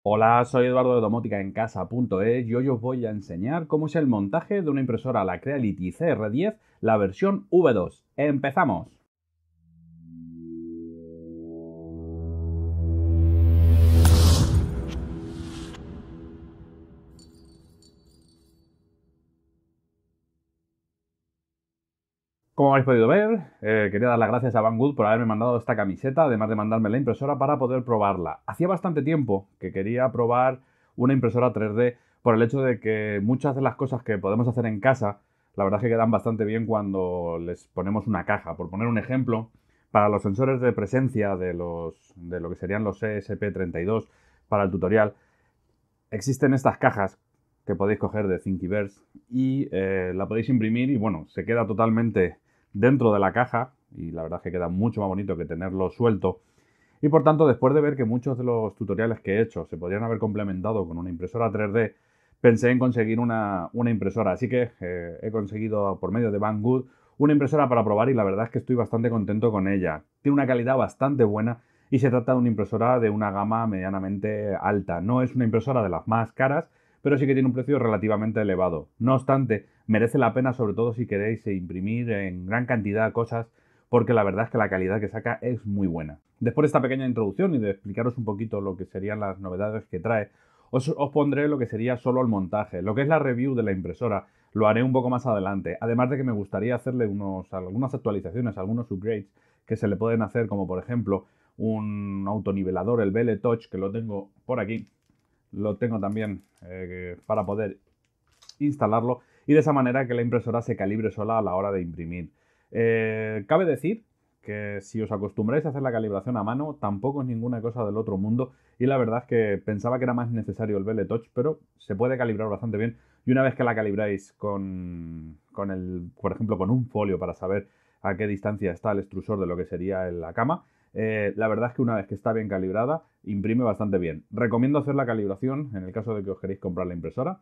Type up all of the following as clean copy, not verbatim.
Hola, soy Eduardo de domóticaencasa.es y hoy os voy a enseñar cómo es el montaje de una impresora, la Creality CR10, la versión V2. ¡Empezamos! Como habéis podido ver, quería dar las gracias a Banggood por haberme mandado esta camiseta, además de mandarme la impresora para poder probarla. Hacía bastante tiempo que quería probar una impresora 3D por el hecho de que muchas de las cosas que podemos hacer en casa, la verdad es que quedan bastante bien cuando les ponemos una caja. Por poner un ejemplo, para los sensores de presencia de lo que serían los ESP32 para el tutorial, existen estas cajas que podéis coger de Thingiverse y la podéis imprimir y bueno, se queda totalmente dentro de la caja y la verdad es que queda mucho más bonito que tenerlo suelto. Y por tanto, después de ver que muchos de los tutoriales que he hecho se podrían haber complementado con una impresora 3D, pensé en conseguir una impresora. Así que he conseguido por medio de Banggood una impresora para probar y la verdad es que estoy bastante contento con ella. Tiene una calidad bastante buena y se trata de una impresora de una gama medianamente alta. No es una impresora de las más caras, pero sí que tiene un precio relativamente elevado. No obstante, merece la pena sobre todo si queréis imprimir en gran cantidad cosas porque la verdad es que la calidad que saca es muy buena. Después de esta pequeña introducción y de explicaros un poquito lo que serían las novedades que trae, os pondré lo que sería solo el montaje. Lo que es la review de la impresora lo haré un poco más adelante, además de que me gustaría hacerle algunas actualizaciones, algunos upgrades que se le pueden hacer, como por ejemplo un autonivelador, el BL Touch, que lo tengo por aquí, lo tengo también para poder instalarlo y de esa manera que la impresora se calibre sola a la hora de imprimir. Cabe decir que si os acostumbráis a hacer la calibración a mano, tampoco es ninguna cosa del otro mundo y la verdad es que pensaba que era más necesario el BL Touch, pero se puede calibrar bastante bien y una vez que la calibráis por ejemplo, con un folio para saber a qué distancia está el extrusor de lo que sería la cama, la verdad es que una vez que está bien calibrada, imprime bastante bien. Recomiendo hacer la calibración en el caso de que os queréis comprar la impresora.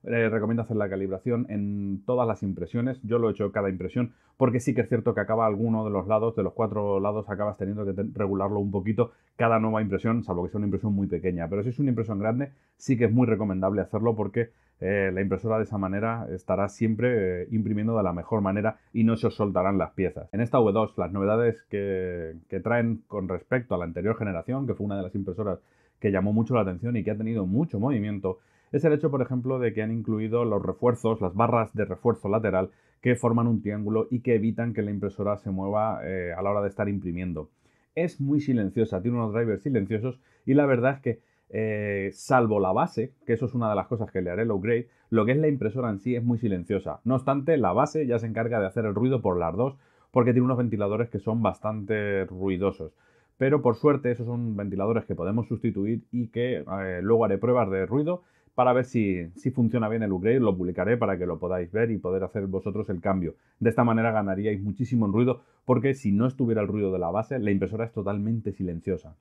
Recomiendo hacer la calibración en todas las impresiones. Yo lo he hecho cada impresión porque sí que es cierto que acaba alguno de los lados, de los 4 lados, acabas teniendo que regularlo un poquito cada nueva impresión, salvo que sea una impresión muy pequeña. Pero si es una impresión grande, sí que es muy recomendable hacerlo porque la impresora de esa manera estará siempre imprimiendo de la mejor manera y no se os soltarán las piezas. En esta V2, las novedades que traen con respecto a la anterior generación, que fue una de las impresoras que llamó mucho la atención y que ha tenido mucho movimiento, es el hecho, por ejemplo, de que han incluido los refuerzos, las barras de refuerzo lateral que forman un triángulo y que evitan que la impresora se mueva a la hora de estar imprimiendo. Es muy silenciosa, tiene unos drivers silenciosos y la verdad es que salvo la base, que eso es una de las cosas que le haré el upgrade, lo que es la impresora en sí es muy silenciosa. No obstante, la base ya se encarga de hacer el ruido por las dos porque tiene unos ventiladores que son bastante ruidosos. Pero por suerte esos son ventiladores que podemos sustituir y que luego haré pruebas de ruido para ver si funciona bien el upgrade. Lo publicaré para que lo podáis ver y poder hacer vosotros el cambio. De esta manera ganaríais muchísimo en ruido porque si no estuviera el ruido de la base, la impresora es totalmente silenciosa.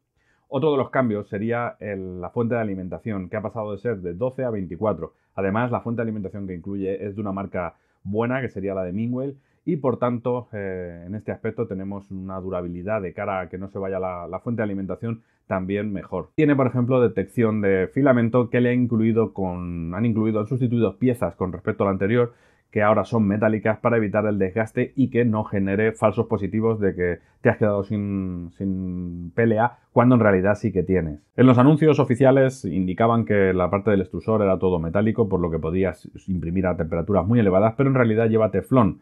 Otro de los cambios sería la fuente de alimentación, que ha pasado de ser de 12 a 24. Además, la fuente de alimentación que incluye es de una marca buena, que sería la de Mingwell, y por tanto, en este aspecto tenemos una durabilidad de cara a que no se vaya la fuente de alimentación también mejor. Tiene, por ejemplo, detección de filamento que han sustituido piezas con respecto a la anterior que ahora son metálicas para evitar el desgaste y que no genere falsos positivos de que te has quedado sin PLA cuando en realidad sí que tienes. En los anuncios oficiales indicaban que la parte del extrusor era todo metálico, por lo que podías imprimir a temperaturas muy elevadas, pero en realidad lleva teflón.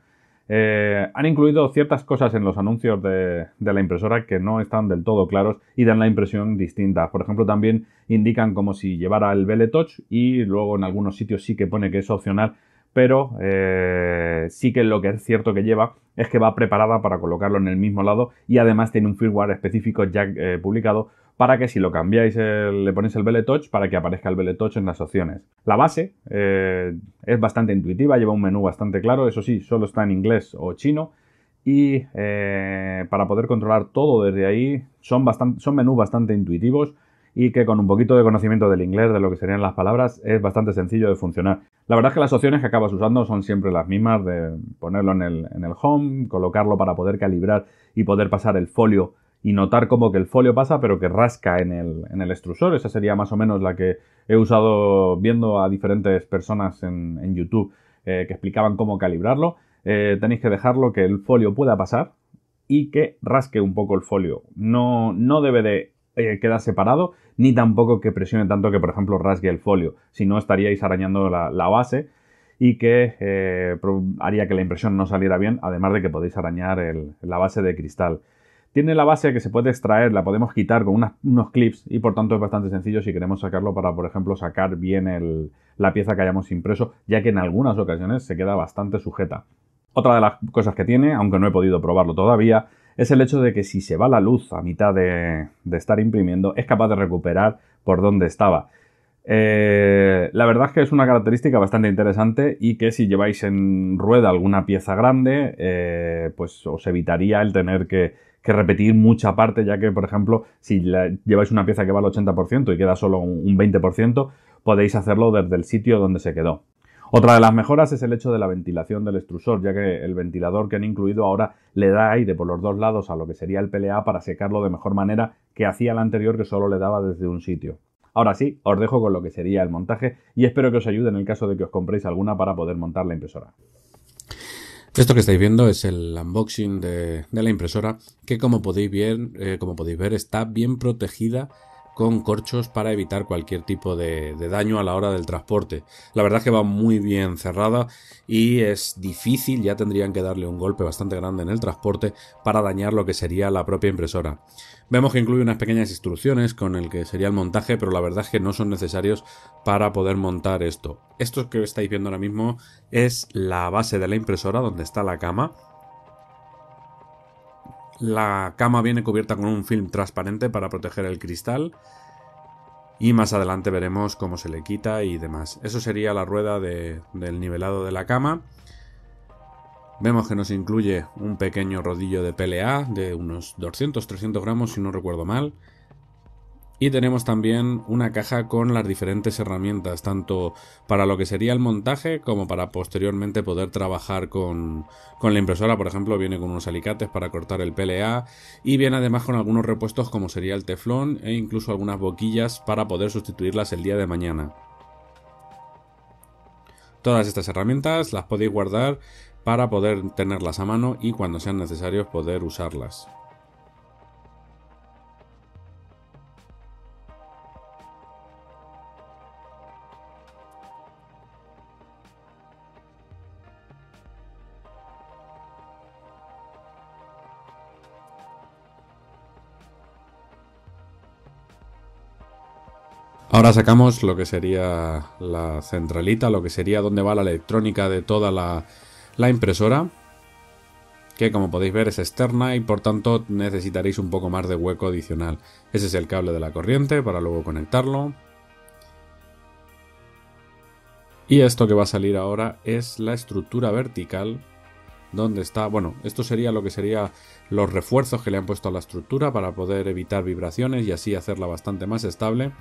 Han incluido ciertas cosas en los anuncios de la impresora que no están del todo claros y dan la impresión distinta. Por ejemplo, también indican como si llevara el BL Touch y luego en algunos sitios sí que pone que es opcional, pero sí que lo que es cierto que lleva es que va preparada para colocarlo en el mismo lado y además tiene un firmware específico ya publicado para que si lo cambiáis le ponéis el BL Touch para que aparezca el BL Touch en las opciones. La base es bastante intuitiva, lleva un menú bastante claro, eso sí, solo está en inglés o chino y para poder controlar todo desde ahí son menús bastante intuitivos y que con un poquito de conocimiento del inglés, de lo que serían las palabras, es bastante sencillo de funcionar. La verdad es que las opciones que acabas usando son siempre las mismas, de ponerlo en el home, colocarlo para poder calibrar y poder pasar el folio y notar como que el folio pasa pero que rasca en el extrusor. Esa sería más o menos la que he usado viendo a diferentes personas en YouTube que explicaban cómo calibrarlo. Tenéis que dejarlo que el folio pueda pasar y que rasque un poco el folio. No debe de quedar separado, ni tampoco que presione tanto que, por ejemplo, rasgue el folio. Si no, estaríais arañando la base y que haría que la impresión no saliera bien, además de que podéis arañar la base de cristal. Tiene la base que se puede extraer, la podemos quitar con unos clips y por tanto es bastante sencillo si queremos sacarlo para, por ejemplo, sacar bien la pieza que hayamos impreso, ya que en algunas ocasiones se queda bastante sujeta. Otra de las cosas que tiene, aunque no he podido probarlo todavía, es el hecho de que si se va la luz a mitad de estar imprimiendo, es capaz de recuperar por donde estaba. La verdad es que es una característica bastante interesante y que si lleváis en rueda alguna pieza grande, pues os evitaría el tener que repetir mucha parte, ya que, por ejemplo, si lleváis una pieza que va al 80% y queda solo un 20%, podéis hacerlo desde el sitio donde se quedó. Otra de las mejoras es el hecho de la ventilación del extrusor, ya que el ventilador que han incluido ahora le da aire por los dos lados a lo que sería el PLA para secarlo de mejor manera que hacía el anterior, que solo le daba desde un sitio. Ahora sí, os dejo con lo que sería el montaje y espero que os ayude en el caso de que os compréis alguna para poder montar la impresora. Esto que estáis viendo es el unboxing de la impresora, que como podéis ver está bien protegida con corchos para evitar cualquier tipo de daño a la hora del transporte. La verdad es que va muy bien cerrada y es difícil, ya tendrían que darle un golpe bastante grande en el transporte para dañar lo que sería la propia impresora. Vemos que incluye unas pequeñas instrucciones con el que sería el montaje, pero la verdad es que no son necesarios para poder montar esto. Esto que estáis viendo ahora mismo es la base de la impresora donde está la cama. La cama viene cubierta con un film transparente para proteger el cristal y más adelante veremos cómo se le quita y demás. Eso sería la rueda del nivelado de la cama. Vemos que nos incluye un pequeño rodillo de PLA de unos 200-300 gramos si no recuerdo mal. Y tenemos también una caja con las diferentes herramientas, tanto para lo que sería el montaje como para posteriormente poder trabajar con la impresora. Por ejemplo, viene con unos alicates para cortar el PLA y viene además con algunos repuestos como sería el teflón e incluso algunas boquillas para poder sustituirlas el día de mañana. Todas estas herramientas las podéis guardar para poder tenerlas a mano y cuando sean necesarios poder usarlas. Ahora sacamos lo que sería la centralita, lo que sería donde va la electrónica de toda la impresora, que como podéis ver es externa y por tanto necesitaréis un poco más de hueco adicional. Ese es el cable de la corriente para luego conectarlo. Y esto que va a salir ahora es la estructura vertical, donde está, bueno, esto sería lo que sería los refuerzos que le han puesto a la estructura para poder evitar vibraciones y así hacerla bastante más estable.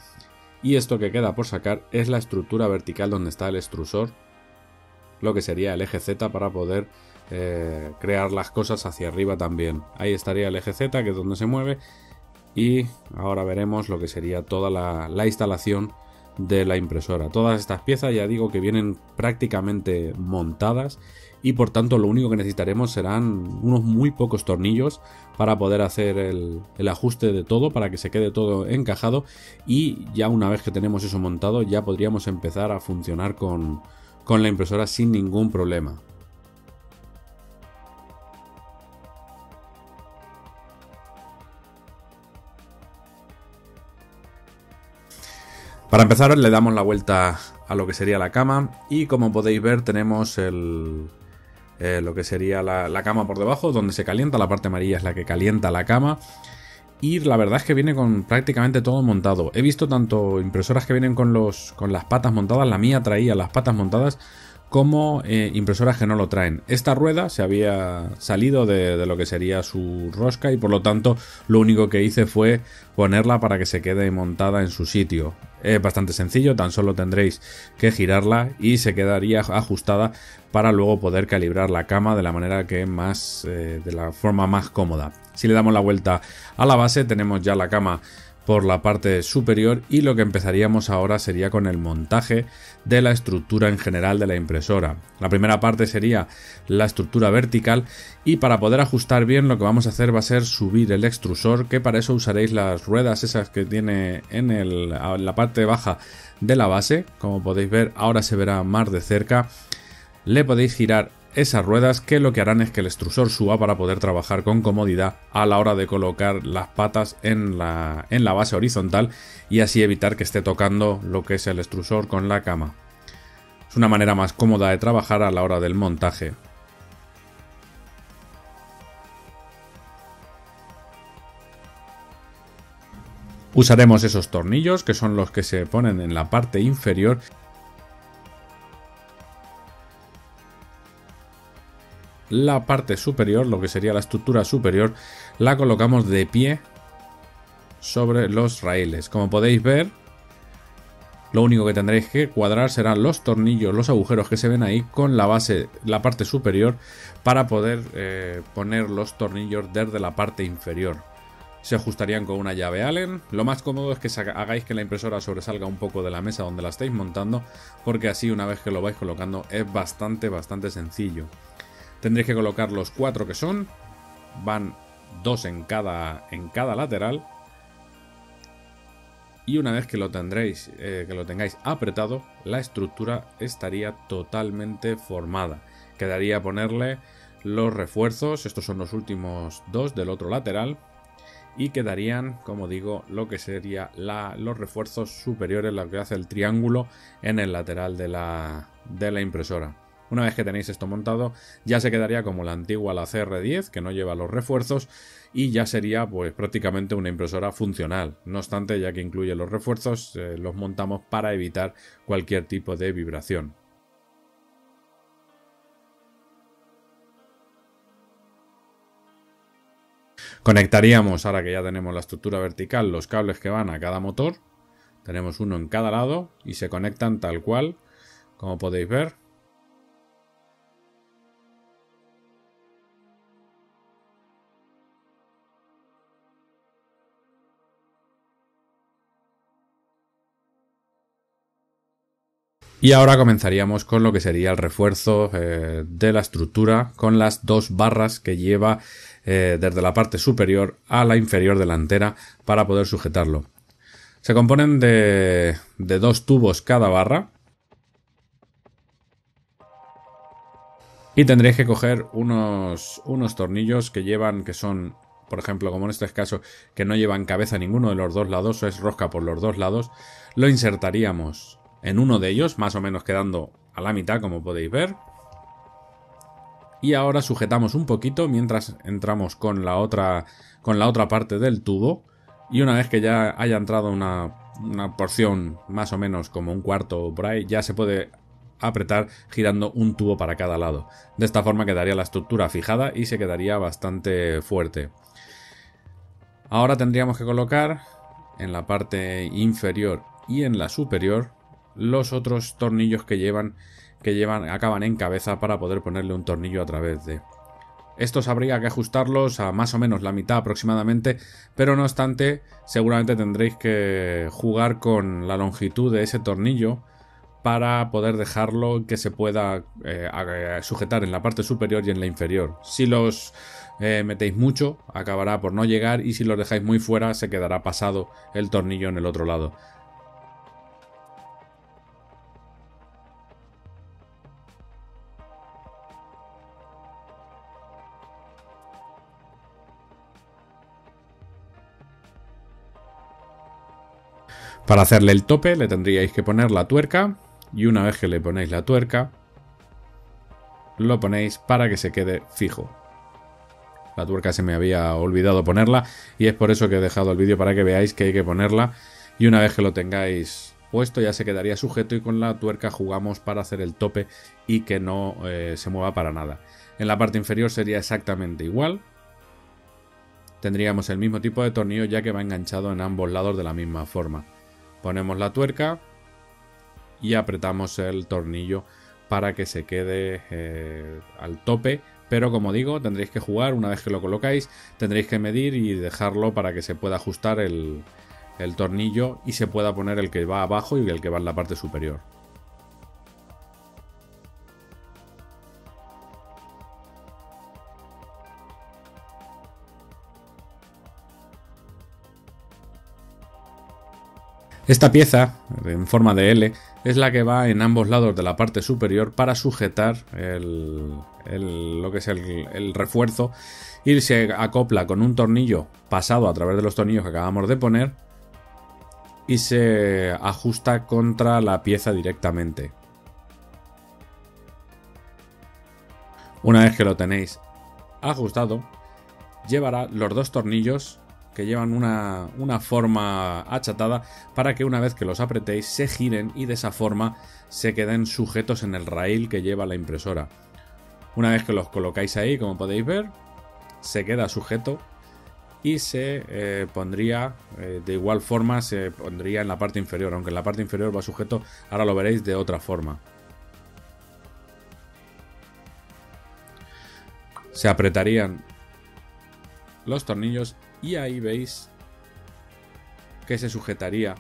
Y esto que queda por sacar es la estructura vertical donde está el extrusor, lo que sería el eje Z para poder crear las cosas hacia arriba también. Ahí estaría el eje Z, que es donde se mueve, y ahora veremos lo que sería toda la instalación de la impresora. Todas estas piezas ya digo que vienen prácticamente montadas y por tanto lo único que necesitaremos serán unos muy pocos tornillos para poder hacer el ajuste de todo, para que se quede todo encajado, y ya una vez que tenemos eso montado ya podríamos empezar a funcionar con la impresora sin ningún problema. Para empezar le damos la vuelta a lo que sería la cama y como podéis ver tenemos lo que sería la cama por debajo donde se calienta, la parte amarilla es la que calienta la cama y la verdad es que viene con prácticamente todo montado. He visto tanto impresoras que vienen con las patas montadas, la mía traía las patas montadas, como impresoras que no lo traen. Esta rueda se había salido de lo que sería su rosca y por lo tanto lo único que hice fue ponerla para que se quede montada en su sitio. Es bastante sencillo, tan solo tendréis que girarla y se quedaría ajustada para luego poder calibrar la cama de la manera que de la forma más cómoda. Si le damos la vuelta a la base, tenemos ya la cama por la parte superior y lo que empezaríamos ahora sería con el montaje de la estructura en general de la impresora. La primera parte sería la estructura vertical y para poder ajustar bien lo que vamos a hacer va a ser subir el extrusor, que para eso usaréis las ruedas esas que tiene en la parte baja de la base. Como podéis ver, ahora se verá más de cerca. Le podéis girar esas ruedas que lo que harán es que el extrusor suba para poder trabajar con comodidad a la hora de colocar las patas en la base horizontal y así evitar que esté tocando lo que es el extrusor con la cama. Es una manera más cómoda de trabajar a la hora del montaje. Usaremos esos tornillos que son los que se ponen en la parte inferior. La parte superior, lo que sería la estructura superior, la colocamos de pie sobre los raíles. Como podéis ver, lo único que tendréis que cuadrar serán los tornillos, los agujeros que se ven ahí con la base, la parte superior, para poder poner los tornillos desde la parte inferior. Se ajustarían con una llave Allen. Lo más cómodo es que hagáis que la impresora sobresalga un poco de la mesa donde la estáis montando, porque así una vez que lo vais colocando es bastante sencillo. Tendréis que colocar los 4 que son, van 2 en cada lateral. Y una vez que lo tengáis apretado, la estructura estaría totalmente formada. Quedaría ponerle los refuerzos, estos son los últimos 2 del otro lateral. Y quedarían, como digo, lo que sería los refuerzos superiores, lo que hace el triángulo en el lateral de la impresora. Una vez que tenéis esto montado, ya se quedaría como la antigua, la CR10, que no lleva los refuerzos, y ya sería pues prácticamente una impresora funcional. No obstante, ya que incluye los refuerzos, los montamos para evitar cualquier tipo de vibración. Conectaríamos, ahora que ya tenemos la estructura vertical, los cables que van a cada motor. Tenemos uno en cada lado y se conectan tal cual, como podéis ver. Y ahora comenzaríamos con lo que sería el refuerzo de la estructura con las 2 barras que lleva desde la parte superior a la inferior delantera para poder sujetarlo. Se componen de 2 tubos cada barra y tendréis que coger unos tornillos que son, por ejemplo, como en este caso, que no llevan cabeza ninguno de los 2 lados, o es rosca por los 2 lados. Lo insertaríamos en uno de ellos, más o menos quedando a la mitad, como podéis ver. Y ahora sujetamos un poquito mientras entramos con la otra parte del tubo. Y una vez que ya haya entrado una porción más o menos como un cuarto por ahí, ya se puede apretar girando un tubo para cada lado. De esta forma quedaría la estructura fijada y se quedaría bastante fuerte. Ahora tendríamos que colocar en la parte inferior y en la superior los otros tornillos que acaban en cabeza para poder ponerle un tornillo a través de. Estos habría que ajustarlos a más o menos la mitad aproximadamente, pero no obstante, seguramente tendréis que jugar con la longitud de ese tornillo para poder dejarlo que se pueda sujetar en la parte superior y en la inferior. Si los metéis mucho, acabará por no llegar, y si los dejáis muy fuera, se quedará pasado el tornillo en el otro lado. Para hacerle el tope le tendríais que poner la tuerca, y una vez que le ponéis la tuerca, lo ponéis para que se quede fijo. La tuerca se me había olvidado ponerla y es por eso que he dejado el vídeo, para que veáis que hay que ponerla, y una vez que lo tengáis puesto ya se quedaría sujeto, y con la tuerca jugamos para hacer el tope y que no se mueva para nada. En la parte inferior sería exactamente igual. Tendríamos el mismo tipo de tornillo, ya que va enganchado en ambos lados de la misma forma. Ponemos la tuerca y apretamos el tornillo para que se quede al tope, Pero como digo, tendréis que jugar, una vez que lo colocáis, tendréis que medir y dejarlo para que se pueda ajustar el tornillo y se pueda poner el que va abajo y el que va en la parte superior. Esta pieza, en forma de L, es la que va en ambos lados de la parte superior para sujetar lo que es el refuerzo, y se acopla con un tornillo pasado a través de los tornillos que acabamos de poner y se ajusta contra la pieza directamente. Una vez que lo tenéis ajustado, llevará los dos tornillos que llevan una forma achatada para que una vez que los apretéis se giren y de esa forma se queden sujetos en el raíl que lleva la impresora. Una vez que los colocáis ahí, como podéis ver, se queda sujeto y se pondría de igual forma, se pondría en la parte inferior, aunque en la parte inferior va sujeto, ahora lo veréis de otra forma. Se apretarían los tornillos y ahí veis que se sujetaría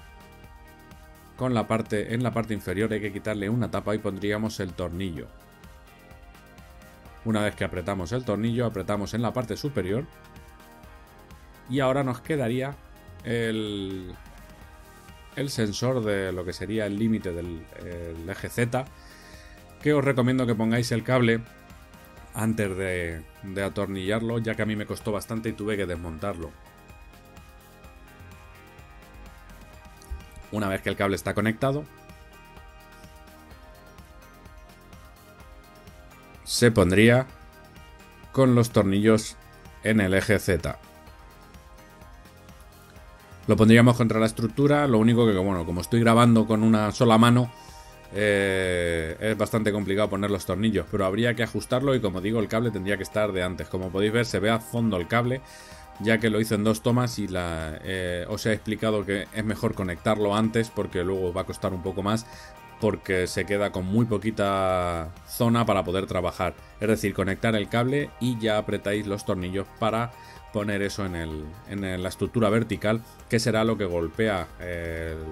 con la parte, en la parte inferior hay que quitarle una tapa y pondríamos el tornillo. Una vez que apretamos el tornillo, apretamos en la parte superior y ahora nos quedaría el sensor de lo que sería el límite del eje Z, que os recomiendo que pongáis el cable antes de atornillarlo, ya que a mí me costó bastante y tuve que desmontarlo. Una vez que el cable está conectado, se pondría con los tornillos en el eje Z. Lo pondríamos contra la estructura, lo único que, bueno, como estoy grabando con una sola mano, es bastante complicado poner los tornillos, pero habría que ajustarlo y, como digo, el cable tendría que estar de antes. Como podéis ver, se ve a fondo el cable, ya que lo hice en 2 tomas y os he explicado que es mejor conectarlo antes porque luego va a costar un poco más, porque se queda con muy poquita zona para poder trabajar. Es decir, conectar el cable y ya apretáis los tornillos para poner eso en la estructura vertical, que será lo que golpea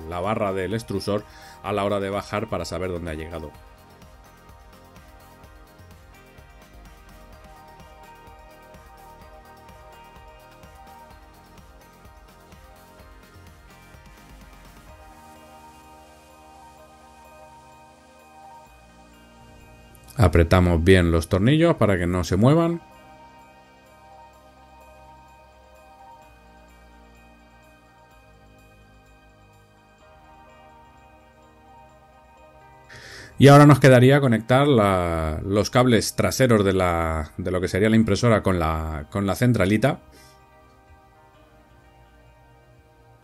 la barra del extrusor a la hora de bajar para saber dónde ha llegado. Apretamos bien los tornillos para que no se muevan. Y ahora nos quedaría conectar los cables traseros de lo que sería la impresora con la centralita,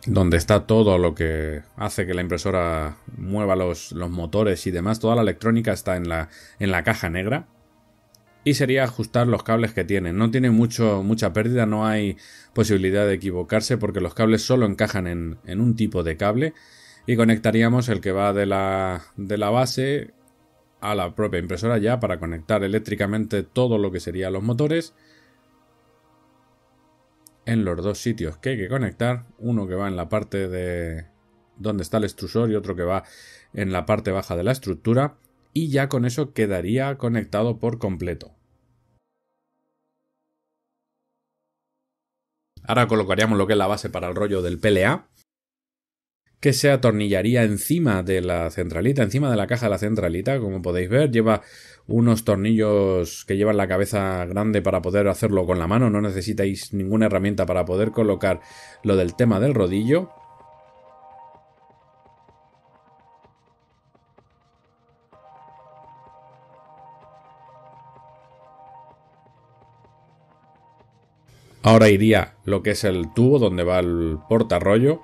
donde está todo lo que hace que la impresora mueva los motores y demás. Toda la electrónica está en la caja negra. Y sería ajustar los cables que tienen. No tiene mucha pérdida, no hay posibilidad de equivocarse porque los cables solo encajan en un tipo de cable. Y conectaríamos el que va de la base a la propia impresora ya para conectar eléctricamente todo lo que serían los motores en los dos sitios que hay que conectar. Uno que va en la parte de donde está el extrusor y otro que va en la parte baja de la estructura. Y ya con eso quedaría conectado por completo. Ahora colocaríamos lo que es la base para el rollo del PLA, que se atornillaría encima de la centralita, encima de la caja de la centralita. Como podéis ver, lleva unos tornillos que llevan la cabeza grande para poder hacerlo con la mano. No necesitáis ninguna herramienta para poder colocar lo del tema del rodillo. Ahora iría lo que es el tubo donde va el portarrollo,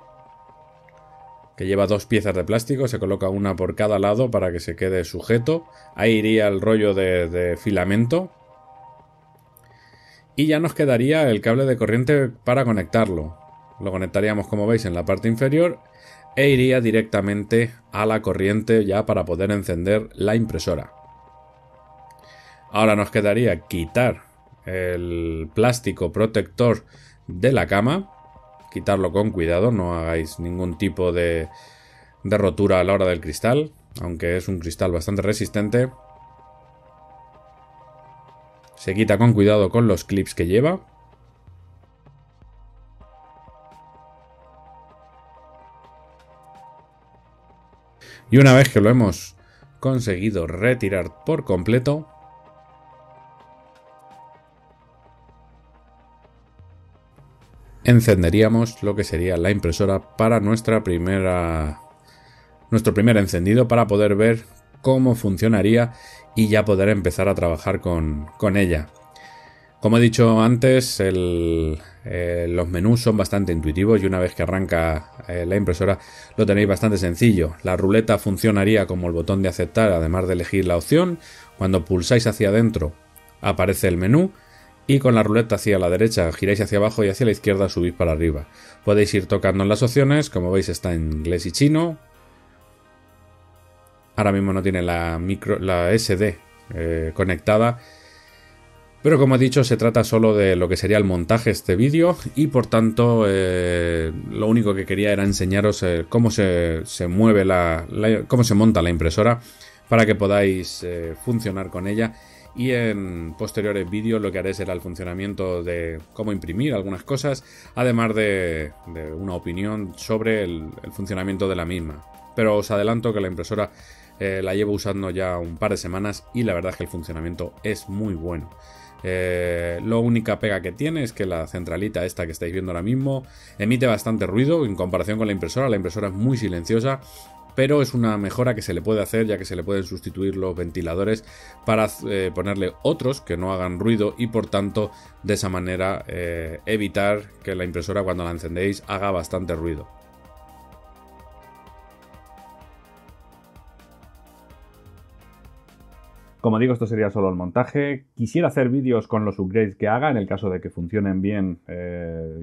que lleva 2 piezas de plástico, se coloca una por cada lado para que se quede sujeto. Ahí iría el rollo de filamento. Y ya nos quedaría el cable de corriente para conectarlo. Lo conectaríamos, como veis, en la parte inferior e iría directamente a la corriente ya para poder encender la impresora. Ahora nos quedaría quitar el plástico protector de la cama. Quitarlo con cuidado, no hagáis ningún tipo de rotura a la hora del cristal, aunque es un cristal bastante resistente. Se quita con cuidado con los clips que lleva. Y una vez que lo hemos conseguido retirar por completo, encenderíamos lo que sería la impresora para nuestro primer encendido, para poder ver cómo funcionaría y ya poder empezar a trabajar con ella. Como he dicho antes, los menús son bastante intuitivos y una vez que arranca la impresora lo tenéis bastante sencillo. La ruleta funcionaría como el botón de aceptar, además de elegir la opción. Cuando pulsáis hacia adentro aparece el menú y con la ruleta hacia la derecha giráis hacia abajo y hacia la izquierda subís para arriba. Podéis ir tocando en las opciones, como veis está en inglés y chino. Ahora mismo no tiene la SD conectada. Pero como he dicho, se trata solo de lo que sería el montaje de este vídeo y por tanto lo único que quería era enseñaros cómo se mueve cómo se monta la impresora para que podáis funcionar con ella. Y en posteriores vídeos lo que haré será el funcionamiento de cómo imprimir algunas cosas, además de una opinión sobre el funcionamiento de la misma. Pero os adelanto que la impresora la llevo usando ya un par de semanas y la verdad es que el funcionamiento es muy bueno. La única pega que tiene es que la centralita esta que estáis viendo ahora mismo emite bastante ruido en comparación con la impresora. La impresora es muy silenciosa, pero es una mejora que se le puede hacer, ya que se le pueden sustituir los ventiladores para ponerle otros que no hagan ruido y por tanto de esa manera evitar que la impresora cuando la encendéis haga bastante ruido. Como digo, esto sería solo el montaje. Quisiera hacer vídeos con los upgrades que haga, en el caso de que funcionen bien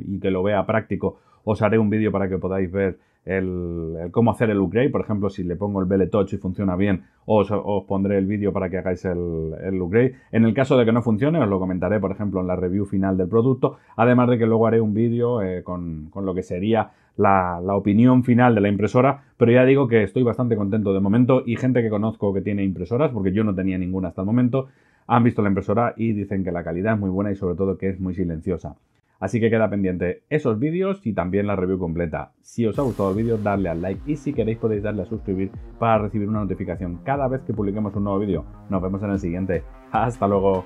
y que lo vea práctico, os haré un vídeo para que podáis ver el cómo hacer el upgrade. Por ejemplo, si le pongo el BL-Touch y funciona bien, os pondré el vídeo para que hagáis el upgrade. En el caso de que no funcione, os lo comentaré, por ejemplo, en la review final del producto. Además de que luego haré un vídeo con lo que sería la opinión final de la impresora, pero ya digo que estoy bastante contento de momento y gente que conozco que tiene impresoras, porque yo no tenía ninguna hasta el momento, han visto la impresora y dicen que la calidad es muy buena y sobre todo que es muy silenciosa. Así que queda pendiente esos vídeos y también la review completa. Si os ha gustado el vídeo, darle al like y si queréis podéis darle a suscribir para recibir una notificación cada vez que publiquemos un nuevo vídeo. Nos vemos en el siguiente. ¡Hasta luego!